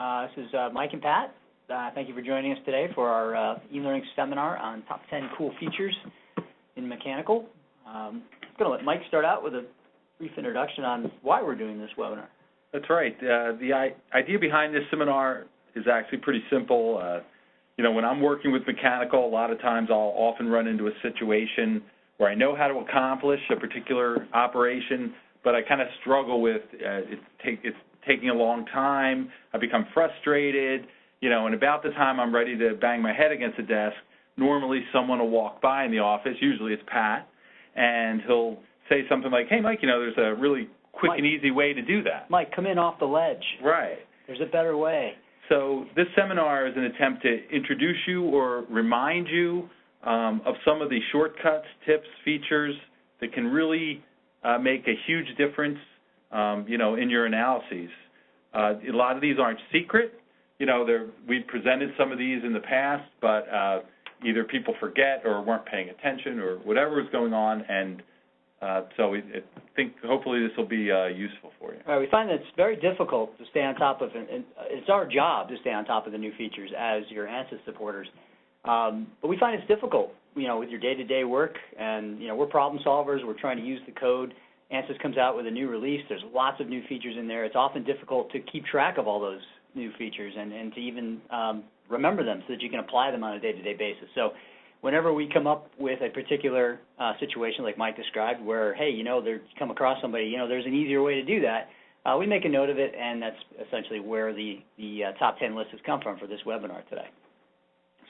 This is Mike and Pat. Thank you for joining us today for our e-learning seminar on top 10 cool features in mechanical. I'm going to let Mike start out with a brief introduction on why we're doing this webinar. That's right. The idea behind this seminar is actually pretty simple. When I'm working with mechanical, a lot of times I'll often run into a situation where I know how to accomplish a particular operation, but I kind of struggle with it's taking a long time. I become frustrated, and about the time I'm ready to bang my head against the desk, normally someone will walk by in the office, usually it's Pat, and he'll say something like, hey, Mike, there's a really quick and easy way to do that. Mike, come in off the ledge. Right. There's a better way. So this seminar is an attempt to introduce you or remind you of some of the shortcuts, tips, features that can really make a huge difference, in your analyses. A lot of these aren't secret. We've presented some of these in the past, but either people forget or weren't paying attention or whatever is going on, and so I think hopefully this will be useful for you. All right, we find that it's very difficult to stay on top of, and it's our job to stay on top of the new features as your ANSYS supporters. But we find it's difficult, with your day-to-day work, and, we're problem solvers. We're trying to use the code. ANSYS comes out with a new release. There's lots of new features in there. It's often difficult to keep track of all those new features and to even remember them so that you can apply them on a day-to-day basis. So whenever we come up with a particular situation like Mike described where, hey, you come across somebody, there's an easier way to do that, we make a note of it, and that's essentially where the top 10 list has come from for this webinar today.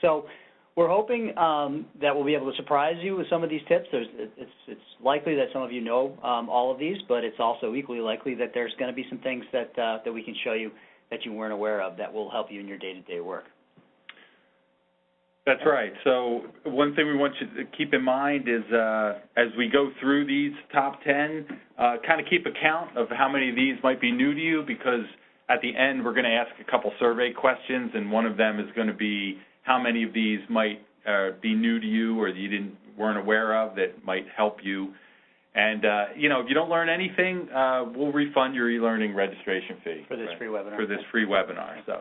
So we're hoping that we'll be able to surprise you with some of these tips. It's likely that some of you know all of these, but it's also equally likely that there's going to be some things that we can show you that you weren't aware of that will help you in your day-to-day work. That's right. So one thing we want you to keep in mind is as we go through these top 10, kind of keep account of how many of these might be new to you, because at the end we're going to ask a couple survey questions, and one of them is going to be how many of these might be new to you or you weren't aware of that might help you. And, if you don't learn anything, we'll refund your e-learning registration fee. For this free webinar. For this free webinar. So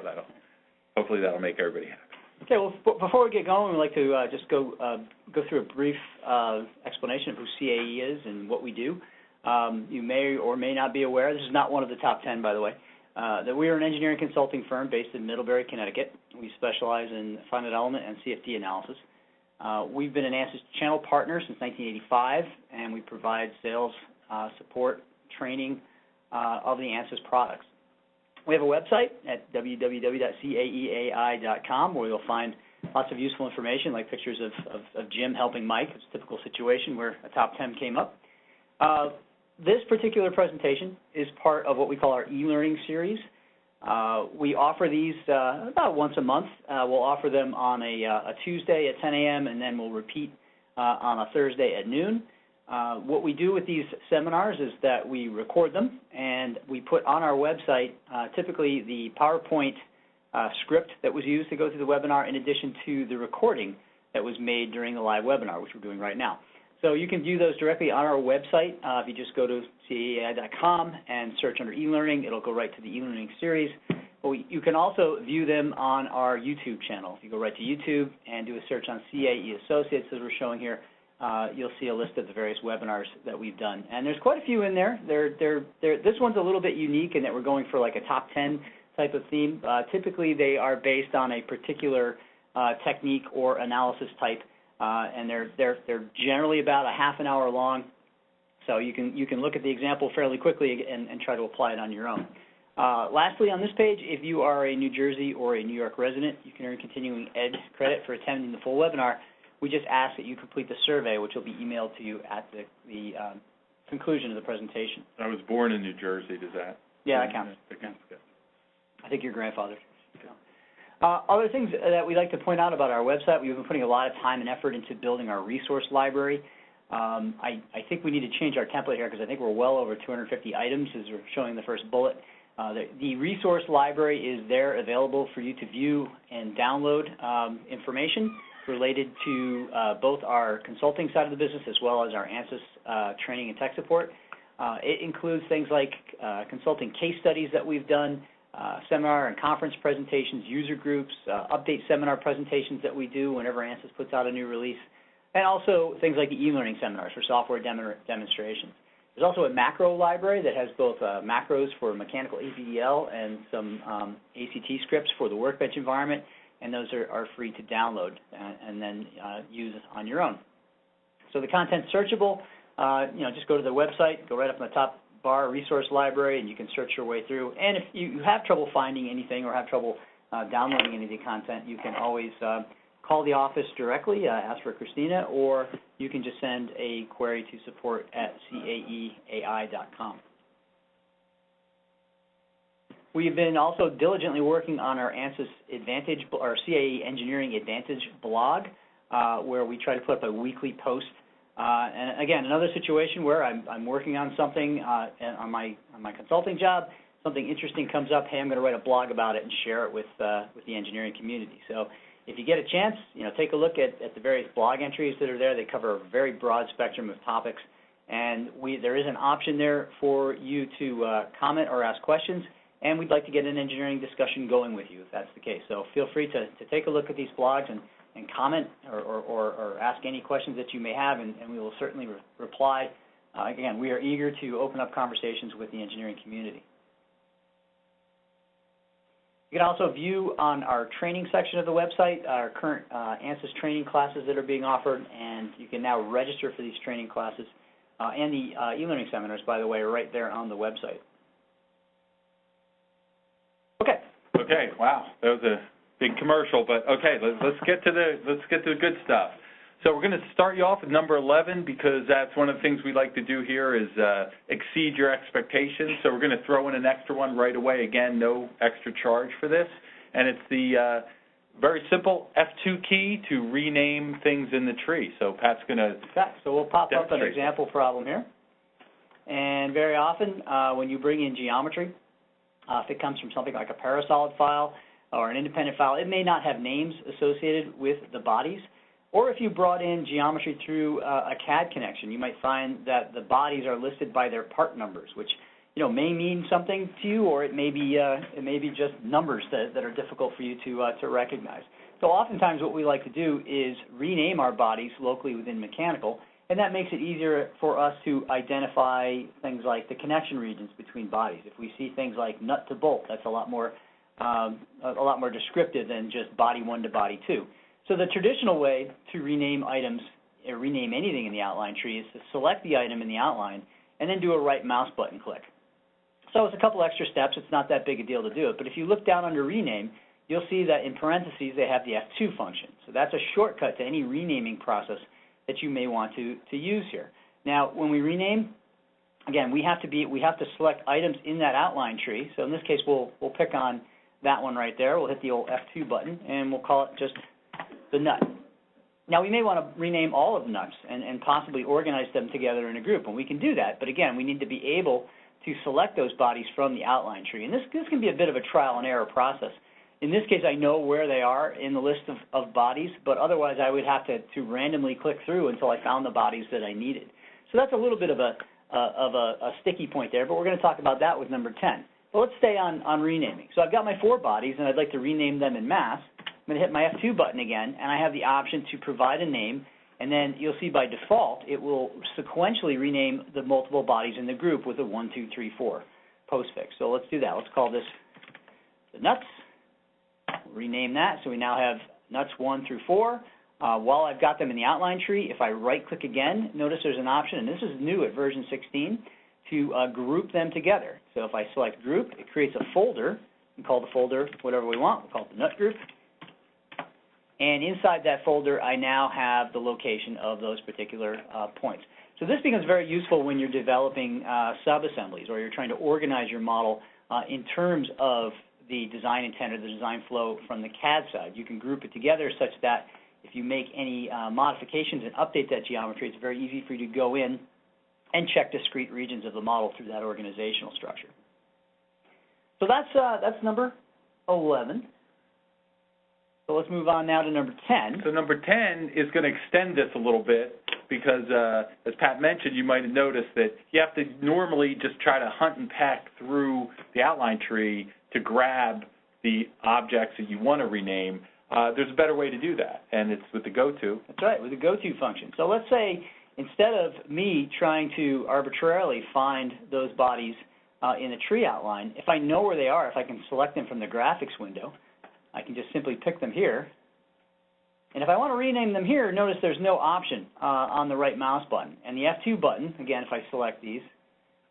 hopefully that'll make everybody happy. Okay, well, before we get going, we'd like to just go through a brief explanation of who CAE is and what we do. You may or may not be aware, this is not one of the top 10, by the way, that we are an engineering consulting firm based in Middlebury, Connecticut. We specialize in finite element and CFD analysis. We've been an ANSYS channel partner since 1985, and we provide sales, support, training of the ANSYS products. We have a website at www.caeai.com where you'll find lots of useful information like pictures of Jim helping Mike. It's a typical situation where a top 10 came up. This particular presentation is part of what we call our e-learning series. We offer these about once a month. We'll offer them on a Tuesday at 10 a.m. and then we'll repeat on a Thursday at noon. What we do with these seminars is that we record them and we put on our website typically the PowerPoint script that was used to go through the webinar in addition to the recording that was made during the live webinar, which we're doing right now. So you can view those directly on our website. If you just go to caei.com and search under e-learning, it'll go right to the e-learning series. But you can also view them on our YouTube channel. If you go right to YouTube and do a search on CAE Associates, as we're showing here, you'll see a list of the various webinars that we've done. And there's quite a few in there. This one's a little bit unique in that we're going for like a top 10 type of theme. Typically, they are based on a particular technique or analysis type, and they're generally about a half an hour long. So you can look at the example fairly quickly and try to apply it on your own. Lastly, on this page, if you are a New Jersey or a New York resident, you can earn continuing ed credit for attending the full webinar. We just ask that you complete the survey, which will be emailed to you at the conclusion of the presentation. I was born in New Jersey. Does that? Yeah, that counts. That counts. Good. I think your grandfather. Other things that we'd like to point out about our website, we've been putting a lot of time and effort into building our resource library. I think we need to change our template here because I think we're well over 250 items as we're showing the first bullet. The resource library is there available for you to view and download information related to both our consulting side of the business as well as our ANSYS training and tech support. It includes things like consulting case studies that we've done, seminar and conference presentations, user groups, update seminar presentations that we do whenever ANSYS puts out a new release, and also things like the e-learning seminars for software demonstrations. There's also a macro library that has both macros for mechanical APDL and some ACT scripts for the workbench environment, and those are free to download and then use on your own. So the content's searchable. Just go to the website, go right up in the top bar, resource library, and you can search your way through. And if you have trouble finding anything or have trouble downloading any of the content, you can always call the office directly, ask for Christina, or you can just send a query to support@caeai.com. We've been also diligently working on our ANSYS Advantage, or CAE Engineering Advantage blog, where we try to put up a weekly post. And again, another situation where I'm working on something on my consulting job, something interesting comes up, hey, I'm going to write a blog about it and share it with the engineering community. So if you get a chance, take a look at the various blog entries that are there. They cover a very broad spectrum of topics, and there is an option there for you to comment or ask questions, and we'd like to get an engineering discussion going with you if that's the case. So feel free to take a look at these blogs and comment or ask any questions that you may have, and we will certainly reply. Again, we are eager to open up conversations with the engineering community. You can also view on our training section of the website our current ANSYS training classes that are being offered, and you can now register for these training classes and the e-learning seminars, by the way, are right there on the website. Okay, wow, that was a big commercial, but okay, let's get to the good stuff. So we're going to start you off with number 11 because that's one of the things we like to do here is exceed your expectations. So we're going to throw in an extra one right away. Again, no extra charge for this, and it's the very simple F2 key to rename things in the tree. So Pat's going to so we'll pop up an example problem here, and very often when you bring in geometry, if it comes from something like a parasolid file or an independent file, it may not have names associated with the bodies. Or if you brought in geometry through a CAD connection, you might find that the bodies are listed by their part numbers, which may mean something to you, or it may be just numbers that are difficult for you to recognize. So oftentimes what we like to do is rename our bodies locally within Mechanical, and that makes it easier for us to identify things like the connection regions between bodies. If we see things like nut to bolt, that's a lot more descriptive than just body 1 to body 2. So the traditional way to rename items, or rename anything in the outline tree, is to select the item in the outline and then do a right mouse button click. So it's a couple extra steps. It's not that big a deal to do it. But if you look down under rename, you'll see that in parentheses they have the F2 function. So that's a shortcut to any renaming process that you may want to use here. Now, when we rename, again, we have to select items in that outline tree. So in this case, we'll pick on that one right there. We'll hit the old F2 button, and we'll call it just the nut. Now, we may want to rename all of the nuts and possibly organize them together in a group, and we can do that. But again, we need to be able to select those bodies from the outline tree. And this can be a bit of a trial and error process. In this case, I know where they are in the list of bodies, but otherwise I would have to randomly click through until I found the bodies that I needed. So that's a little bit of a sticky point there, but we're going to talk about that with number 10. But let's stay on renaming. So I've got my 4 bodies, and I'd like to rename them en masse. I'm going to hit my F2 button again, and I have the option to provide a name, and then you'll see by default it will sequentially rename the multiple bodies in the group with a 1, 2, 3, 4 postfix. So let's do that. Let's call this the nuts. Rename that, so we now have nuts 1 through 4. While I've got them in the outline tree, if I right-click again, notice there's an option, and this is new at version 16, to group them together. So if I select group, it creates a folder. We can call the folder whatever we want. We'll call it the nut group. And inside that folder, I now have the location of those particular points. So this becomes very useful when you're developing sub-assemblies or you're trying to organize your model in terms of the design intent or the design flow from the CAD side. You can group it together such that if you make any modifications and update that geometry, it's very easy for you to go in and check discrete regions of the model through that organizational structure. So that's number 11. So let's move on now to number 10. So number 10 is going to extend this a little bit because, as Pat mentioned, you might have noticed that you have to normally just try to hunt and peck through the outline tree to grab the objects that you want to rename, there's a better way to do that, and it's with the go-to. That's right, with the go-to function. So let's say instead of me trying to arbitrarily find those bodies in a tree outline, if I know where they are, if I can select them from the graphics window, I can just simply pick them here. And if I want to rename them here, notice there's no option on the right mouse button. And the F2 button, again, if I select these,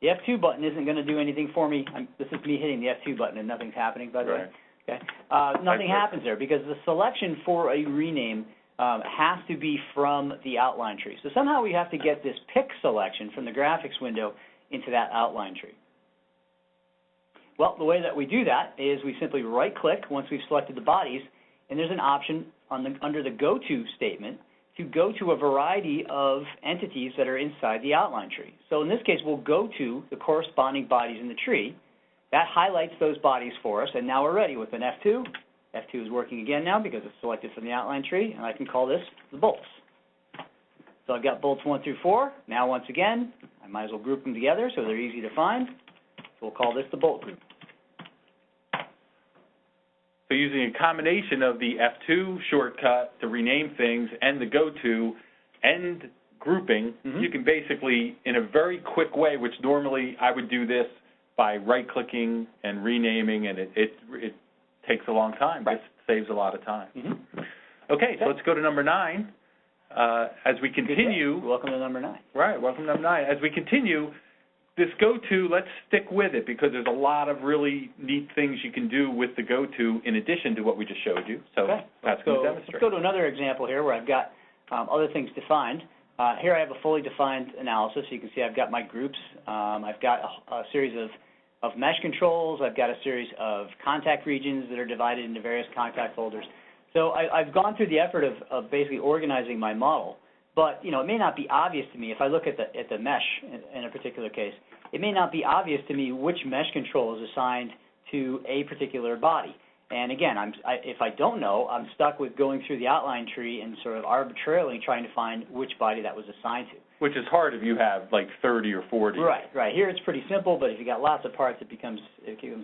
the F2 button isn't going to do anything for me. This is me hitting the F2 button and nothing's happening, by the way. Okay. Nothing happens there because the selection for a rename has to be from the outline tree. So somehow we have to get this pick selection from the graphics window into that outline tree. Well, the way that we do that is we simply right-click once we've selected the bodies, and there's an option under the go-to statement to go to a variety of entities that are inside the outline tree. So in this case, we'll go to the corresponding bodies in the tree. That highlights those bodies for us, and now we're ready with an F2. F2 is working again now because it's selected from the outline tree, and I can call this the bolts. So I've got bolts 1 through 4. Now, once again, I might as well group them together so they're easy to find. So we'll call this the bolt group. So using a combination of the F2 shortcut to rename things and the go-to and grouping, you can basically, in a very quick way, which normally I would do this by right-clicking and renaming, and it takes a long time. Right. This saves a lot of time. Okay, so let's go to number 9. As we continue... Welcome to number 9. Right, welcome to number 9. As we continue, this go-to, let's stick with it because there's a lot of really neat things you can do with the go-to in addition to what we just showed you. So that's going to demonstrate. Let's go to another example here where I've got other things defined. Here I have a fully defined analysis. You can see I've got my groups. I've got a series of mesh controls. I've got a series of contact regions that are divided into various contact folders. So I've gone through the effort of basically organizing my model. But, you know, it may not be obvious to me if I look at the mesh in a particular case. It may not be obvious to me which mesh control is assigned to a particular body. And again, if I don't know, I'm stuck with going through the outline tree and sort of arbitrarily trying to find which body that was assigned to. Which is hard if you have like 30 or 40. Right. Here it's pretty simple, but if you got lots of parts, it becomes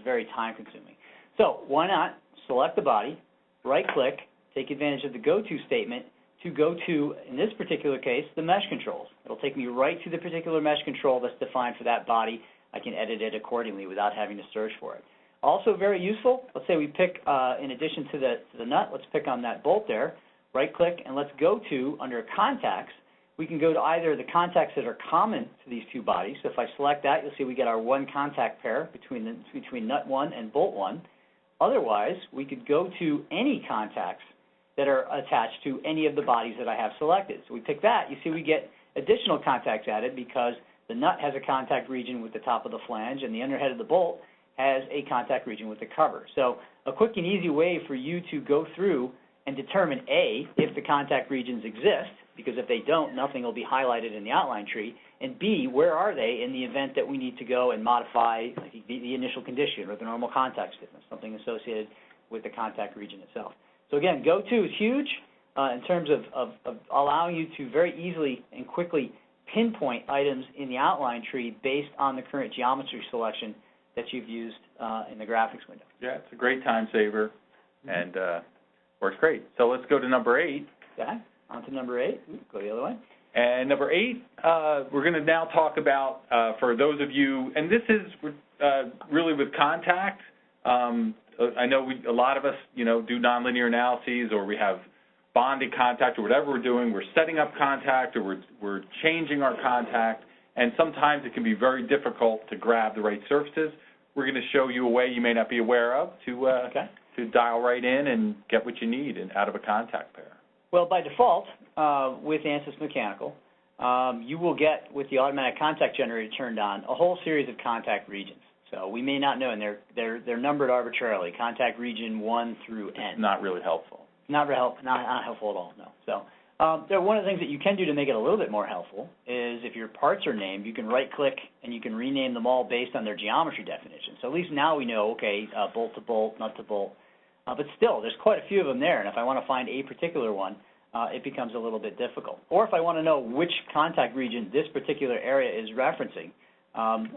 very time-consuming. So why not select the body, right-click, take advantage of the go-to statement to go to, in this particular case, the mesh controls. It'll take me right to the particular mesh control that's defined for that body. I can edit it accordingly without having to search for it. Also very useful, let's say we pick, in addition to the nut, let's pick on that bolt there, right-click, and let's go to, under contacts, we can go to either the contacts that are common to these two bodies. So if I select that, you'll see we get our one contact pair between nut 1 and bolt 1. Otherwise, we could go to any contacts that are attached to any of the bodies that I have selected. So we pick that, you see we get additional contacts added because the nut has a contact region with the top of the flange and the underhead of the bolt has a contact region with the cover. So a quick and easy way for you to go through and determine A, if the contact regions exist, because if they don't, nothing will be highlighted in the outline tree, and B, where are they in the event that we need to go and modify the initial condition or the normal contact stiffness, something associated with the contact region itself. So again, go-to is huge in terms of allowing you to very easily and quickly pinpoint items in the outline tree based on the current geometry selection that you've used in the graphics window. Yeah, it's a great time saver and works great. So let's go to number 8. Okay, on to number 8. Go the other way. And number 8, we're going to now talk about, for those of you, and this is really with contact. I know a lot of us, do nonlinear analyses, or we have bonded contact, or whatever we're doing. We're setting up contact, or we're changing our contact, and sometimes it can be very difficult to grab the right surfaces. We're going to show you a way you may not be aware of to dial right in and get what you need out of a contact pair. Well, by default, with ANSYS Mechanical, you will get, with the automatic contact generator turned on, a whole series of contact regions. So we may not know, and they're numbered arbitrarily, contact region 1 through N. It's not really helpful. Not helpful at all, no. So one of the things that you can do to make it a little bit more helpful is if your parts are named, you can right-click and you can rename them all based on their geometry definition. So at least now we know, okay, bolt to bolt, nut to bolt. But still, there's quite a few of them there, and if I want to find a particular one, it becomes a little bit difficult. Or if I want to know which contact region this particular area is referencing,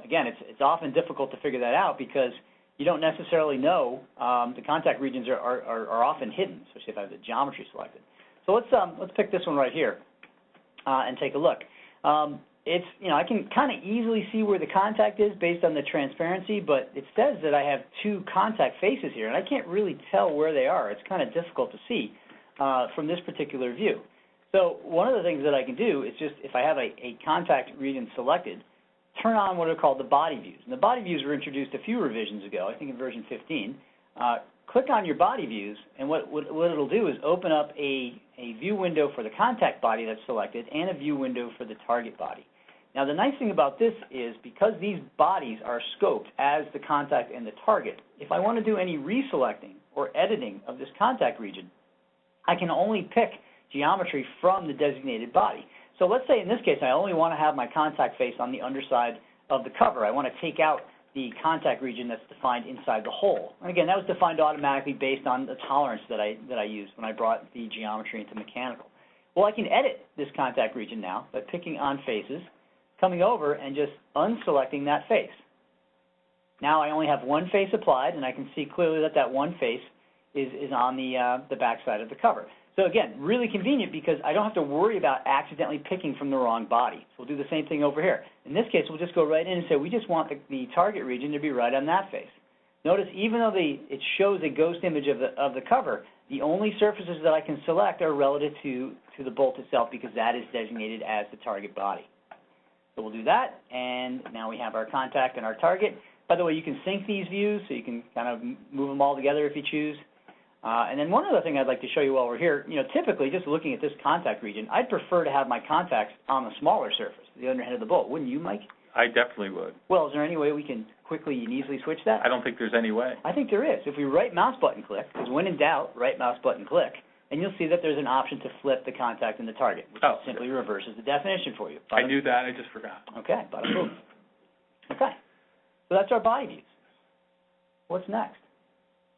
again, it's often difficult to figure that out because you don't necessarily know. The contact regions are often hidden, especially if I have the geometry selected. So let's pick this one right here and take a look. It's, I can kind of easily see where the contact is based on the transparency, but it says that I have two contact faces here, and I can't really tell where they are. It's kind of difficult to see from this particular view. So one of the things that I can do is just, if I have a contact region selected, turn on what are called the body views. And the body views were introduced a few revisions ago, I think in version 15. Click on your body views, and what it'll do is open up a view window for the contact body that's selected and a view window for the target body. Now, the nice thing about this is because these bodies are scoped as the contact and the target, if I want to do any reselecting or editing of this contact region, I can only pick geometry from the designated body. So let's say in this case I only want to have my contact face on the underside of the cover. I want to take out the contact region that's defined inside the hole. And again, that was defined automatically based on the tolerance that I used when I brought the geometry into mechanical. Well, I can edit this contact region now by picking on faces, coming over and just unselecting that face. Now I only have one face applied, and I can see clearly that that one face is on the back side of the cover. So again, really convenient because I don't have to worry about accidentally picking from the wrong body. So we'll do the same thing over here. In this case, we'll just go right in and say we just want the target region to be right on that face. Notice even though it shows a ghost image of the cover, the only surfaces that I can select are relative to the bolt itself because that is designated as the target body. So we'll do that, and now we have our contact and our target. By the way, you can sync these views, so you can kind of move them all together if you choose. And then one other thing I'd like to show you while we're here, typically just looking at this contact region, I'd prefer to have my contacts on the smaller surface, the underhead of the bolt. Wouldn't you, Mike? I definitely would. Well, is there any way we can quickly and easily switch that? I don't think there's any way. I think there is. If we right mouse button click, because when in doubt, right mouse button click, and you'll see that there's an option to flip the contact and the target, which simply reverses the definition for you. I knew that, I just forgot. Okay, bada boom. Okay, so that's our body views. What's next?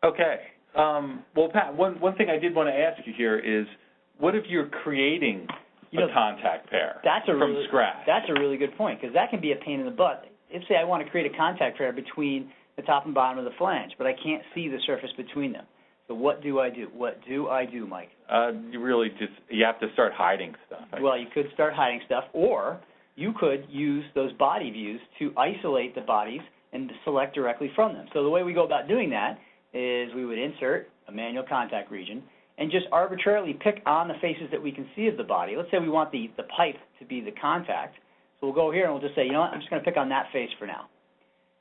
Okay. Well, Pat, one thing I did want to ask you here is, what if you're creating a contact pair from scratch? That's a really good point, because that can be a pain in the butt. If, say, I want to create a contact pair between the top and bottom of the flange, but I can't see the surface between them. So what do I do? What do I do, Mike? You have to start hiding stuff. Well, you could start hiding stuff, or you could use those body views to isolate the bodies and select directly from them. So the way we go about doing that is we would insert a manual contact region and just arbitrarily pick on the faces that we can see of the body. Let's say we want the pipe to be the contact. So we'll go here and we'll just say, you know what, I'm just going to pick on that face for now.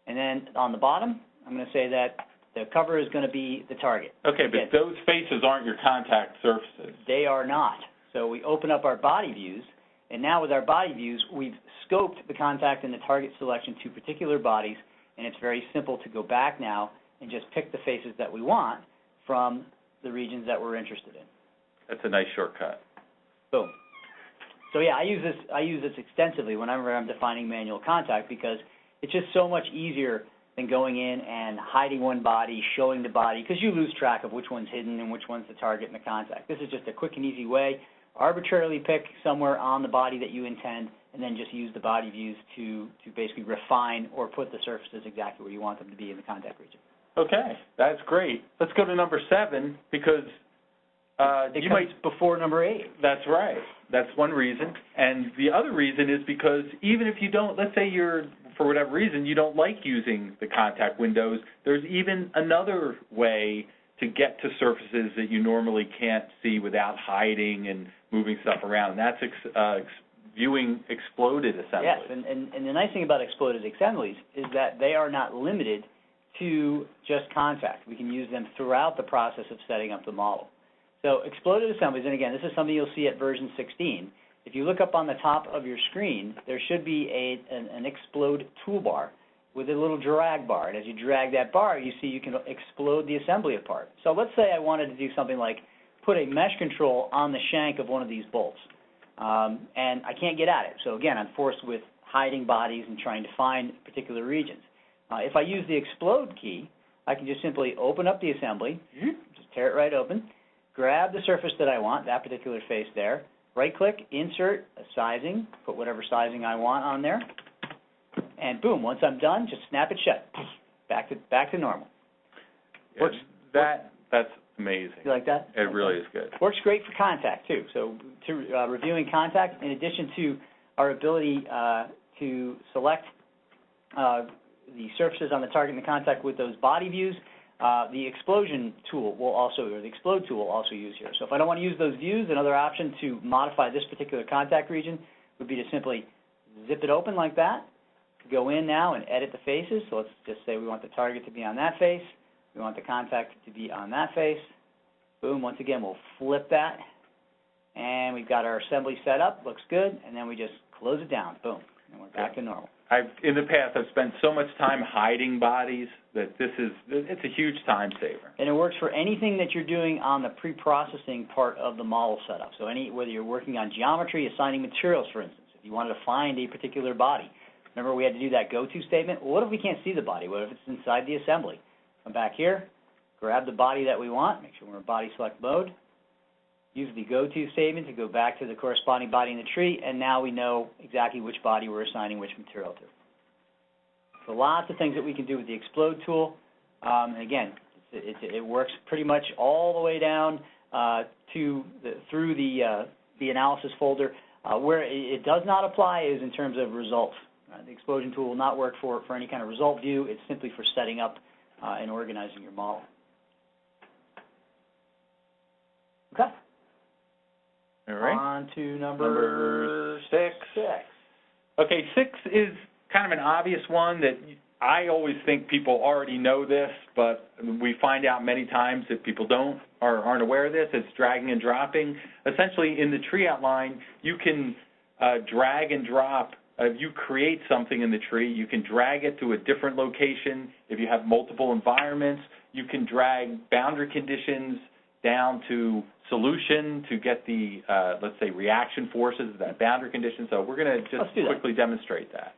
And then on the bottom, I'm going to say that the cover is going to be the target. Okay, but those faces aren't your contact surfaces. They are not. So we open up our body views, and now with our body views, we've scoped the contact and the target selection to particular bodies, and it's very simple to go back now and just pick the faces that we want from the regions that we're interested in. That's a nice shortcut. Boom. So yeah, I use this extensively whenever I'm defining manual contact because it's just so much easier than going in and hiding one body, showing the body, because you lose track of which one's hidden and which one's the target and the contact. This is just a quick and easy way. Arbitrarily pick somewhere on the body that you intend, and then just use the body views to basically refine or put the surfaces exactly where you want them to be in the contact region. Okay, that's great. Let's go to number 7 because it comes before number 8. That's right. That's one reason. And the other reason is because even if you don't, let's say you're, for whatever reason, you don't like using the contact windows, there's even another way to get to surfaces that you normally can't see without hiding and moving stuff around. And that's viewing exploded assemblies. Yes, and the nice thing about exploded assemblies is that they are not limited to just contact. We can use them throughout the process of setting up the model. So exploded assemblies, and again, this is something you'll see at version 16. If you look up on the top of your screen, there should be an explode toolbar with a little drag bar. And as you drag that bar, you see you can explode the assembly apart. So let's say I wanted to do something like put a mesh control on the shank of one of these bolts. And I can't get at it. So again, I'm forced with hiding bodies and trying to find particular regions. If I use the explode key, I can just simply open up the assembly, just tear it right open, grab the surface that I want, that particular face there, right-click, insert a sizing, put whatever sizing I want on there, and boom, once I'm done, just snap it shut, back to normal. Works. That's amazing. You like that? It really is good. Works great for contact, too. So reviewing contact, in addition to our ability to select the surfaces on the target and the contact with those body views, the explosion tool will also, or the explode tool will also use here. So if I don't want to use those views, another option to modify this particular contact region would be to simply zip it open like that. Go in now and edit the faces. So let's just say we want the target to be on that face. We want the contact to be on that face. Boom. Once again, we'll flip that. And we've got our assembly set up. Looks good. And then we just close it down. Boom. And we're back to normal. In the past, I've spent so much time hiding bodies that it's a huge time saver. And it works for anything that you're doing on the pre-processing part of the model setup. So whether you're working on geometry, assigning materials, for instance, if you wanted to find a particular body. Remember we had to do that go-to statement? Well, what if we can't see the body? What if it's inside the assembly? Come back here, grab the body that we want, make sure we're in body select mode, use the go-to statement to go back to the corresponding body in the tree, and now we know exactly which body we're assigning which material to. So lots of things that we can do with the explode tool. And again, it works pretty much all the way down through the analysis folder. Where it does not apply is in terms of results. The explosion tool will not work for any kind of result view. It's simply for setting up and organizing your model. Okay. All right. On to number 6. Okay, 6 is kind of an obvious one that I always think people already know this, but we find out many times that people don't or aren't aware of this. It's dragging and dropping. Essentially, in the tree outline, you can drag and drop. If you create something in the tree, you can drag it to a different location. If you have multiple environments, you can drag boundary conditions down to solution to get the, let's say, reaction forces, that boundary condition. So we're going to just quickly demonstrate that.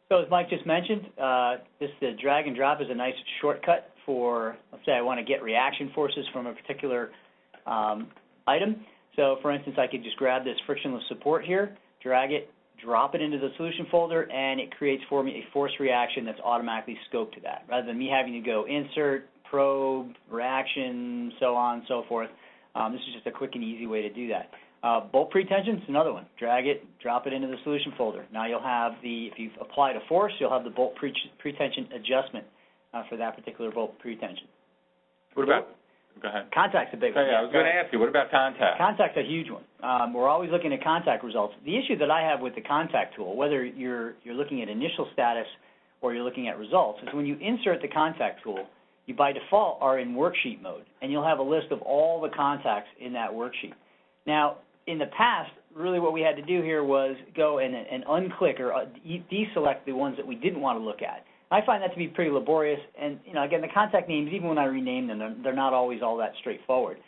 So as Mike just mentioned, the drag and drop is a nice shortcut for, let's say I want to get reaction forces from a particular item. So for instance, I could just grab this frictionless support here, drag it, drop it into the solution folder, and it creates for me a force reaction that's automatically scoped to that. Rather than me having to go insert, probe, reaction, so on and so forth, this is just a quick and easy way to do that. Bolt pretension is another one. Drag it, drop it into the solution folder. Now you'll have if you've applied a force, you'll have the bolt pretension adjustment for that particular bolt pretension. What about? Go ahead. Contact's a big one. Yeah, I was going to ask you, what about contact? Contact's a huge one. We're always looking at contact results. The issue that I have with the contact tool, whether you're looking at initial status or you're looking at results, is when you insert the contact tool, you by default are in worksheet mode, and you'll have a list of all the contacts in that worksheet. Now, in the past, really what we had to do here was go and unclick or deselect the ones that we didn't want to look at. I find that to be pretty laborious, and again, the contact names, even when I rename them, they're not always all that straightforward.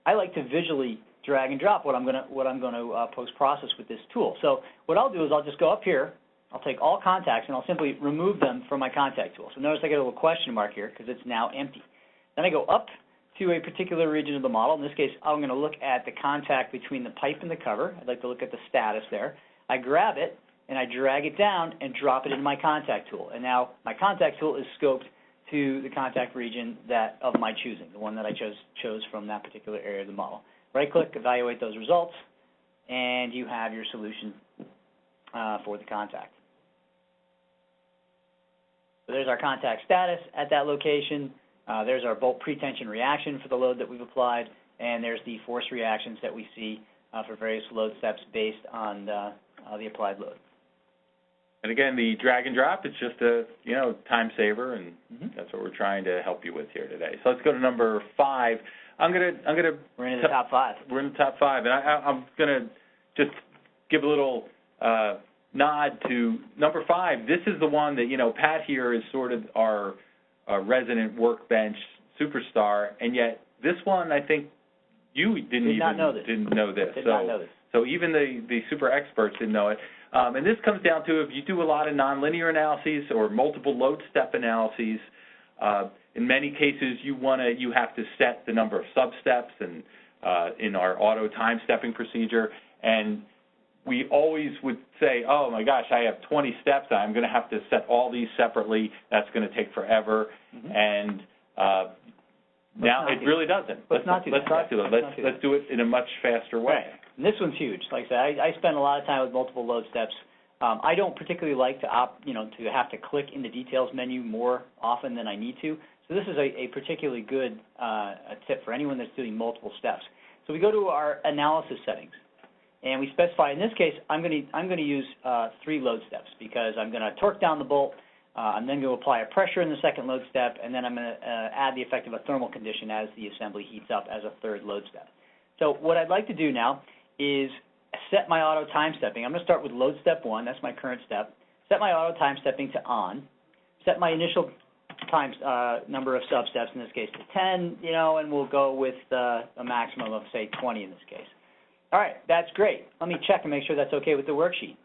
I like to visually drag and drop what I'm going to post-process with this tool. So what I'll do is I'll just go up here, I'll take all contacts, and I'll simply remove them from my contact tool. So notice I get a little question mark here because it's now empty. Then I go up to a particular region of the model. In this case, I'm going to look at the contact between the pipe and the cover. I'd like to look at the status there. I grab it, and I drag it down and drop it into my contact tool. And now my contact tool is scoped to the contact region of my choosing, the one that I chose from that particular area of the model. Right-click, evaluate those results, and you have your solution for the contact. So there's our contact status at that location. There's our bolt pretension reaction for the load that we've applied, and there's the force reactions that we see for various load steps based on the applied load. And again, the drag and drop, it's just a time saver, and that's what we're trying to help you with here today. So let's go to number 5. We're in the top 5. We're in the top 5, and I'm gonna just give a little nod to number 5. This is the one that Pat here is sort of our resident workbench superstar, and yet this one I think you didn't know this. Did not know this. So even the super experts didn't know it. And this comes down to if you do a lot of nonlinear analyses or multiple load step analyses, in many cases you have to set the number of sub-steps and in our auto time stepping procedure, and we always would say, oh my gosh, I have 20 steps, I'm going to have to set all these separately, that's going to take forever. And Now it really doesn't. Let's not do that. Let's do it in a much faster way. Right. And this one's huge. Like I said, I spend a lot of time with multiple load steps. I don't particularly like to to have to click in the details menu more often than I need to. So this is a particularly good a tip for anyone that's doing multiple steps. So we go to our analysis settings, and we specify. In this case, I'm going to use 3 load steps because I'm going to torque down the bolt. I'm then going to apply a pressure in the second load step, and then I'm going to add the effect of a thermal condition as the assembly heats up as a third load step. So what I'd like to do now is set my auto time stepping. I'm going to start with load step 1. That's my current step. Set my auto time stepping to on. Set my initial time number of sub steps, in this case to 10, and we'll go with a maximum of, say, 20 in this case. All right, that's great. Let me check and make sure that's okay with the worksheet.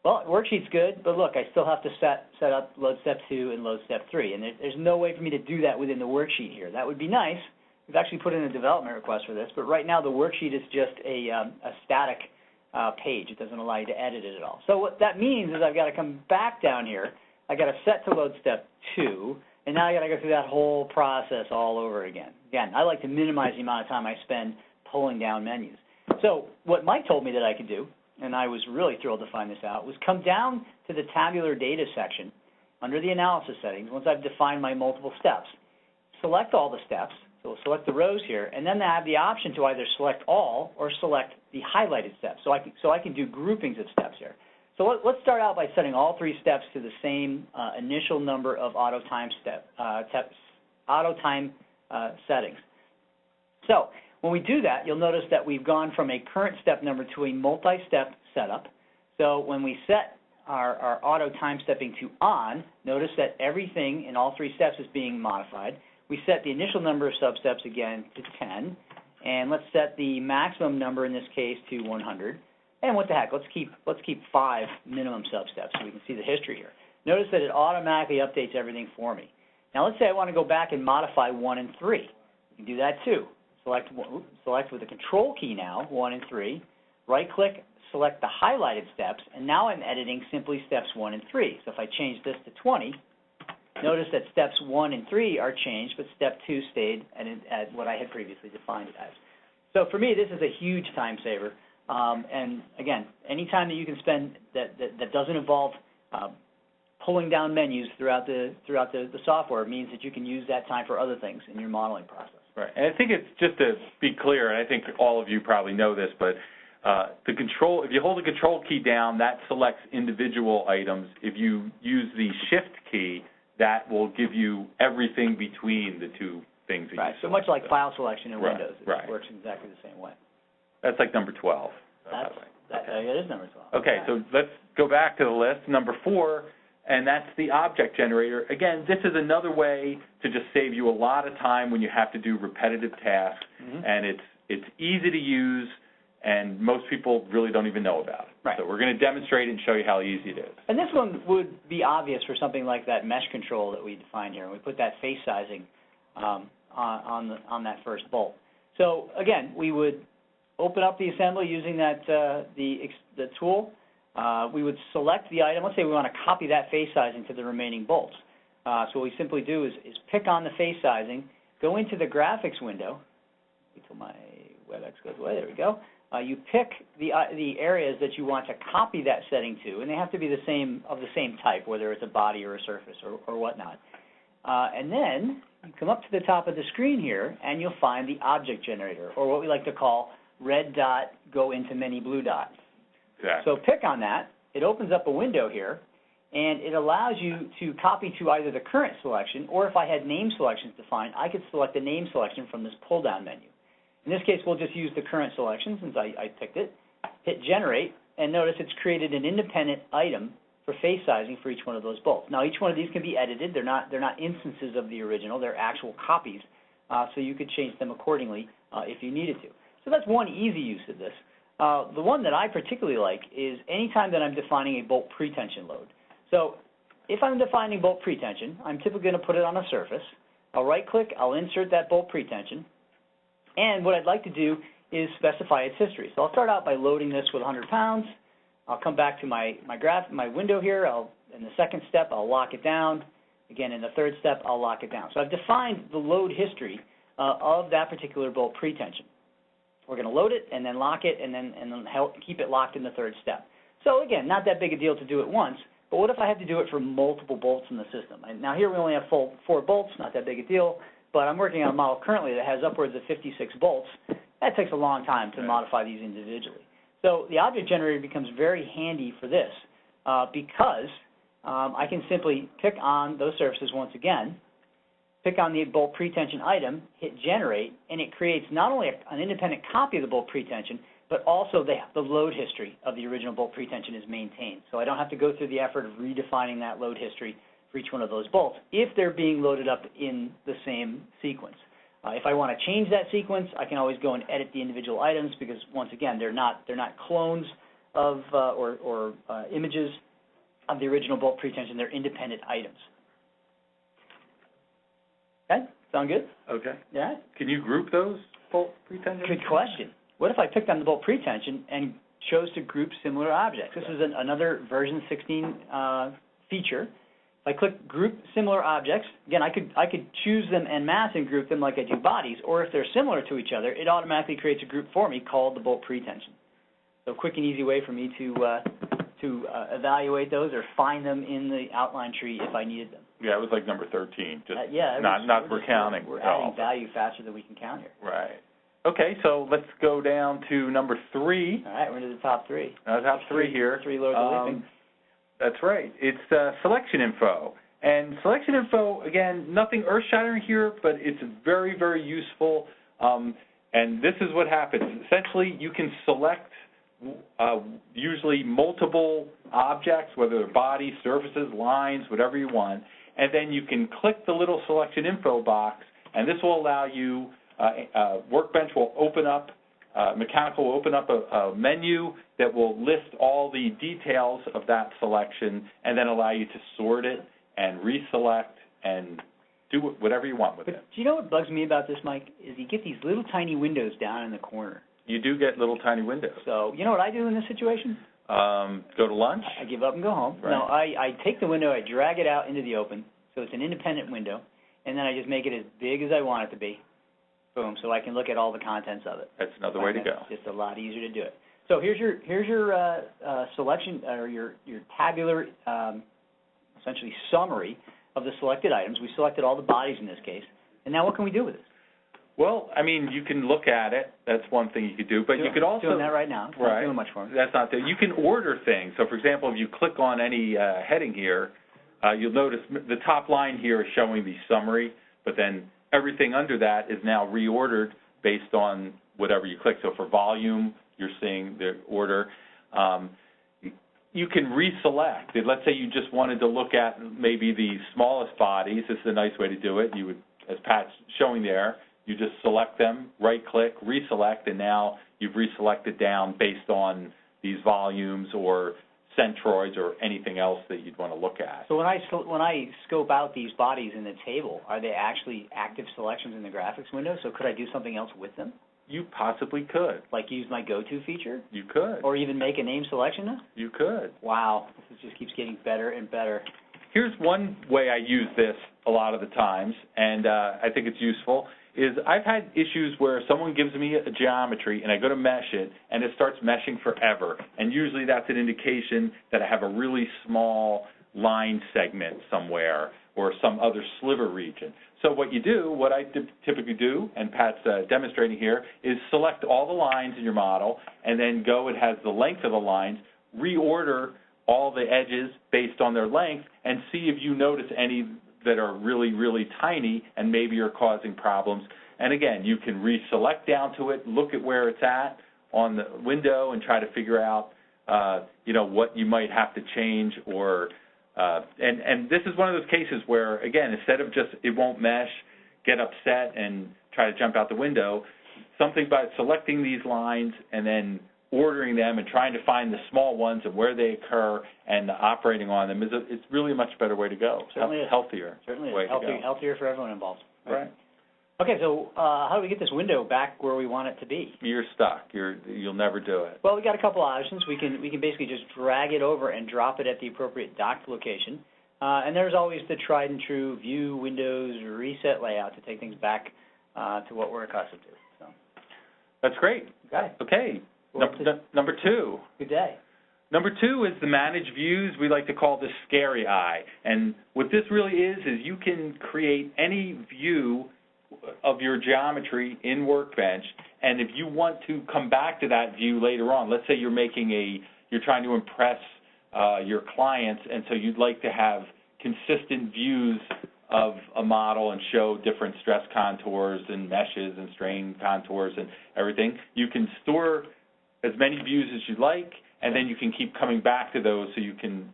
Well, the worksheet's good, but look, I still have to set up load step 2 and load step 3, and there's no way for me to do that within the worksheet here. That would be nice. We've actually put in a development request for this, but right now the worksheet is just a static page. It doesn't allow you to edit it at all. So what that means is I've got to come back down here. I've got to set to load step 2, and now I've got to go through that whole process all over again. Again, I like to minimize the amount of time I spend pulling down menus. So what Mike told me that I could do, and I was really thrilled to find this out, was come down to the tabular data section under the analysis settings once I've defined my multiple steps. Select all the steps, so we'll select the rows here, and then I have the option to either select all or select the highlighted steps. So I can do groupings of steps here. So let's start out by setting all 3 steps to the same initial number of auto time settings. So when we do that, you'll notice that we've gone from a current step number to a multi-step setup. So when we set our auto time stepping to on, notice that everything in all 3 steps is being modified. We set the initial number of sub-steps again to 10, and let's set the maximum number in this case to 100. And what the heck, let's keep 5 minimum sub-steps so we can see the history here. Notice that it automatically updates everything for me. Now let's say I want to go back and modify 1 and 3. You can do that too. Select with the control key now, 1 and 3, right-click, select the highlighted steps, and now I'm editing simply steps 1 and 3. So if I change this to 20, notice that steps 1 and 3 are changed, but step 2 stayed at what I had previously defined it as. So for me, this is a huge time saver. And again, any time that you can spend that doesn't involve pulling down menus throughout the software means that you can use that time for other things in your modeling process. Right, and I think it's just to be clear, and I think all of you probably know this, but if you hold the control key down, that selects individual items. If you use the shift key, that will give you everything between the 2 things. That right, so much like file selection in Windows, it works exactly the same way. That's like number 12. It is number 12. Okay, so let's go back to the list. Number 4, and that's the object generator. Again, this is another way to just save you a lot of time when you have to do repetitive tasks, and it's easy to use, and most people really don't even know about it. Right. So we're going to demonstrate it and show you how easy it is. And this one would be obvious for something like that mesh control that we define here. We put that face sizing on that first bolt. So again, we would open up the assembly using that the tool. We would select the item. Let's say we want to copy that face sizing to the remaining bolts. So what we simply do is pick on the face sizing, go into the graphics window. Wait till my WebEx goes away. There we go. You pick the areas that you want to copy that setting to, and they have to be the same type, whether it's a body or a surface or whatnot. And then you come up to the top of the screen here, and you'll find the object generator, or what we like to call red dot go into many blue dots. Exactly. So pick on that. It opens up a window here, and it allows you to copy to either the current selection, or if I had name selections defined, I could select the name selection from this pull-down menu. In this case, we'll just use the current selection since I picked it. Hit Generate, and notice it's created an independent item for face sizing for each one of those bolts. Now, each one of these can be edited. They're not instances of the original. They're actual copies, so you could change them accordingly if you needed to. So that's one easy use of this. The one that I particularly like is anytime that I'm defining a bolt pretension load. So if I'm defining bolt pretension, I'm typically going to put it on a surface. I'll right-click, I'll insert that bolt pretension, and what I'd like to do is specify its history. So I'll start out by loading this with 100 pounds. I'll come back to my window here. In the second step, I'll lock it down. Again, in the third step, I'll lock it down. So I've defined the load history of that particular bolt pretension. We're going to load it and then lock it and then keep it locked in the third step. So again, not that big a deal to do it once, but what if I have to do it for multiple bolts in the system? And now here we only have 4 bolts, not that big a deal, but I'm working on a model currently that has upwards of 56 bolts. That takes a long time to modify these individually. So the object generator becomes very handy for this because I can simply pick on those surfaces once again, pick on the bolt pretension item, hit generate, and it creates not only an independent copy of the bolt pretension, but also the load history of the original bolt pretension is maintained. So I don't have to go through the effort of redefining that load history for each one of those bolts if they're being loaded up in the same sequence. If I want to change that sequence, I can always go and edit the individual items because, once again, they're not clones of or images of the original bolt pretension. They're independent items. Okay? Sound good? Okay. Yeah. Can you group those bolt pretensions? Good question. What if I picked on the bolt pretension and chose to group similar objects? This is another version 16 feature. If I click Group Similar Objects, again, I could choose them en masse and group them like I do bodies, or if they're similar to each other, it automatically creates a group for me called the bolt pretension. So a quick and easy way for me to evaluate those or find them in the outline tree if I needed them. Yeah, it was like number 13. Just yeah, we're counting. We're adding value faster than we can count here. Right. Okay, so let's go down to number 3. All right, we're into the top 3. Top 3 here. 3 lords of leaping. That's right. It's selection info. And selection info, again, nothing earth-shattering here, but it's very, very useful. And this is what happens. Essentially, you can select usually multiple objects, whether they're bodies, surfaces, lines, whatever you want, and then you can click the little selection info box, and this will allow you, Workbench will open up, Mechanical will open up a menu that will list all the details of that selection and then allow you to sort it and reselect and do whatever you want with it. Do you know what bugs me about this, Mike, is you get these little tiny windows down in the corner. You do get little tiny windows. So you know what I do in this situation? Go to lunch? I give up and go home. Right. No, I take the window, I drag it out into the open, so it's an independent window, and then I just make it as big as I want it to be. Boom, so I can look at all the contents of it. That's another way to go. It's just a lot easier to do it. So here's your selection, or your tabular, essentially summary of the selected items. We selected all the bodies in this case, and now what can we do with this? Well, I mean, you can look at it. That's one thing you could do, but you could also doing that right now. It's not doing much for me. That's not there. You can order things. So, for example, if you click on any heading here, you'll notice the top line here is showing the summary, but then everything under that is now reordered based on whatever you click. So for volume, you're seeing the order. You can reselect. Let's say you just wanted to look at maybe the smallest bodies. This is a nice way to do it. You would, as Pat's showing there, you just select them, right-click, reselect, and now you've reselected down based on these volumes or centroids or anything else that you'd want to look at. So when I scope out these bodies in the table, are they actually active selections in the graphics window? So could I do something else with them? You possibly could. Like use my go-to feature? You could. Or even make a name selection now? You could. Wow, this just keeps getting better and better. Here's one way I use this a lot of the times, and I think it's useful, is I've had issues where someone gives me a geometry and I go to mesh it and it starts meshing forever, and usually that's an indication that I have a really small line segment somewhere or some other sliver region. So what you do, what I typically do, and Pat's demonstrating here, is select all the lines in your model and then go, it has the length of the lines, reorder all the edges based on their length and see if you notice any that are really, really tiny and maybe are causing problems. And again, you can reselect down to it, look at where it's at on the window and try to figure out, what you might have to change or, and this is one of those cases where, again, instead of just it won't mesh, get upset and try to jump out the window, something about selecting these lines and then ordering them and trying to find the small ones and where they occur and operating on them it's really a much better way to go. Certainly healthier. Certainly way is. to go. Healthier for everyone involved. Right. Okay, so how do we get this window back where we want it to be? You're stuck. You'll never do it. Well, we got a couple options. We can basically just drag it over and drop it at the appropriate docked location. And there's always the tried and true view, windows, reset layout to take things back to what we're accustomed to. So. That's great. Okay. Okay. Well, Number 2. Good day. Number 2 is the manage views. We like to call this scary eye. And what this really is you can create any view of your geometry in Workbench, and if you want to come back to that view later on, let's say you're trying to impress your clients, and so you'd like to have consistent views of a model and show different stress contours and meshes and strain contours and everything. You can store as many views as you like, and then you can keep coming back to those so you can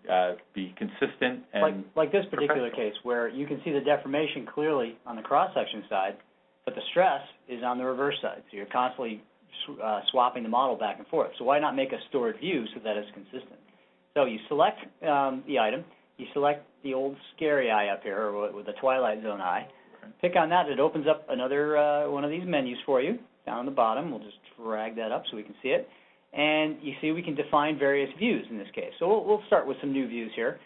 be consistent and like this particular case where you can see the deformation clearly on the cross-section side, but the stress is on the reverse side. So you're constantly swapping the model back and forth. So why not make a stored view so that it's consistent? So you select the item, you select the old scary eye up here, or with the twilight zone eye. Pick on that. It opens up another one of these menus for you down on the bottom. We'll just drag that up so we can see it. And you see we can define various views in this case. So we'll start with some new views here.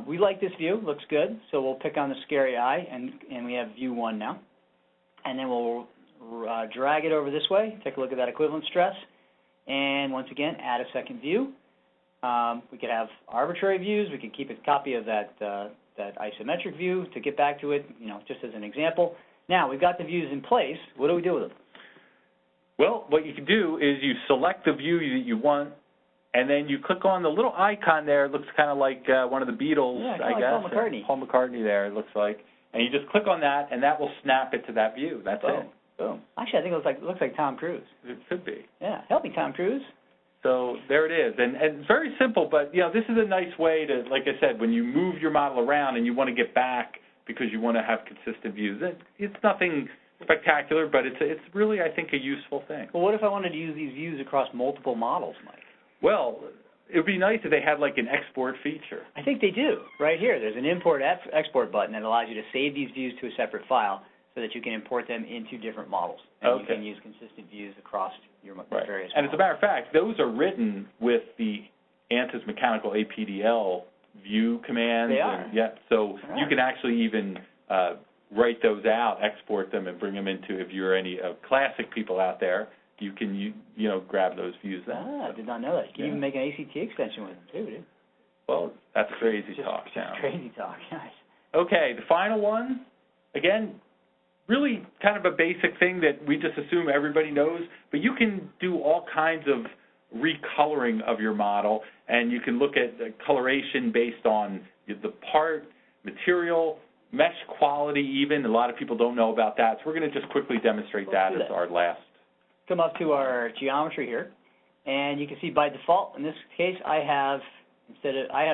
We like this view, looks good, so we'll pick on the scary eye, and we have view 1 now. And then we'll drag it over this way, take a look at that equivalent stress, and once again, add a second view. We could have arbitrary views. We could keep a copy of that isometric view to get back to it, just as an example. Now, we've got the views in place. What do we do with them? Well, what you can do is you select the view that you want, and then you click on the little icon there. It looks kind of like one of the Beatles, I guess. Paul McCartney. Paul McCartney there, it looks like. And you just click on that, and that will snap it to that view. That's it. Boom. Actually, I think it looks like Tom Cruise. It could be. Yeah. Help me, Tom Cruise. So there it is. And it's very simple, but, this is a nice way to, like I said, when you move your model around and you want to get back because you want to have consistent views, it's nothing spectacular, but it's really, I think, a useful thing. Well, what if I wanted to use these views across multiple models, Mike? Well, it would be nice if they had like an export feature. I think they do. Right here, there's an import-export button that allows you to save these views to a separate file so that you can import them into different models. And you can use consistent views across your various models. And as a matter of fact, those are written with the ANSYS Mechanical APDL view commands. They are. So you can actually even write those out, export them, and bring them into, if you're any classic people out there, you can grab those views then. I did not know that. You can even make an ACT extension with them too, dude. Well, that's crazy talk now. Just crazy talk, guys. Okay, the final one, again, really kind of a basic thing that we just assume everybody knows, but you can do all kinds of recoloring of your model, and you can look at the coloration based on the part, material, mesh quality even. A lot of people don't know about that, so we're going to just quickly demonstrate that as our last. Come up to our geometry here, and you can see by default, in this case, I have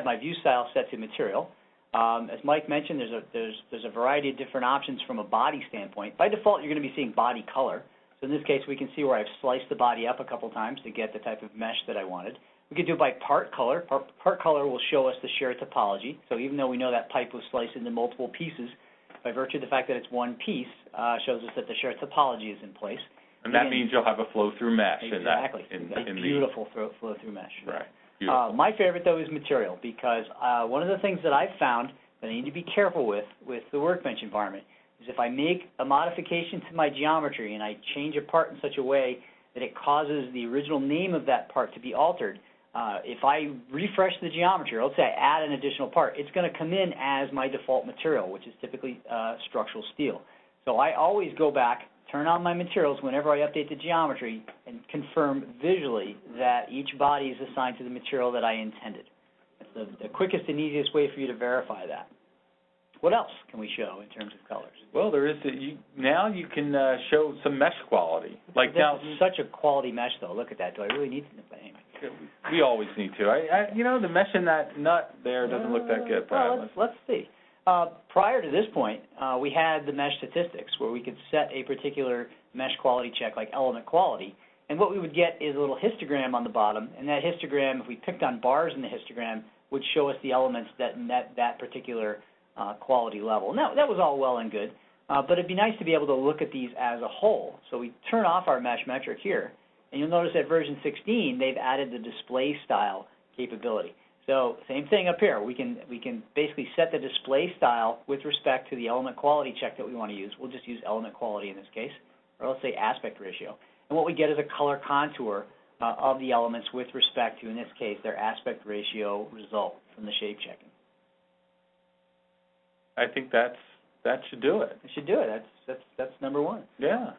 my view style set to material. As Mike mentioned, there's a variety of different options from a body standpoint. By default, you're going to be seeing body color. So in this case, we can see where I've sliced the body up a couple times to get the type of mesh that I wanted. We could do it by part color. Part color will show us the shear topology. So even though we know that pipe was sliced into multiple pieces, by virtue of the fact that it's one piece, shows us that the shear topology is in place. And that means you'll have a flow-through mesh in that. Exactly. A beautiful flow-through mesh. Right. Beautiful. My favorite, though, is material, because one of the things that I've found that I need to be careful with the Workbench environment is if I make a modification to my geometry and I change a part in such a way that it causes the original name of that part to be altered, if I refresh the geometry, or let's say I add an additional part, it's going to come in as my default material, which is typically structural steel. So I always go back, turn on my materials whenever I update the geometry, and confirm visually that each body is assigned to the material that I intended. That's the quickest and easiest way for you to verify that. What else can we show in terms of colors? Well, there is now you can show some mesh quality. Like this now, is such a quality mesh, though. Look at that. Do I really need to? But anyway. We always need to. The mesh in that nut there doesn't look that good. Well, let's see. Prior to this point, we had the mesh statistics where we could set a particular mesh quality check, like element quality, and what we would get is a little histogram on the bottom, and that histogram, if we picked on bars in the histogram, would show us the elements that met that particular quality level. Now, that was all well and good, but it'd be nice to be able to look at these as a whole. So we turn off our mesh metric here, and you'll notice at version 16, they've added the display style capability. So same thing up here. We can basically set the display style with respect to the element quality check that we want to use. We'll just use element quality in this case. or let's say aspect ratio. And what we get is a color contour of the elements with respect to, in this case, their aspect ratio result from the shape checking. I think that should do it. It should do it. That's number one. Yeah.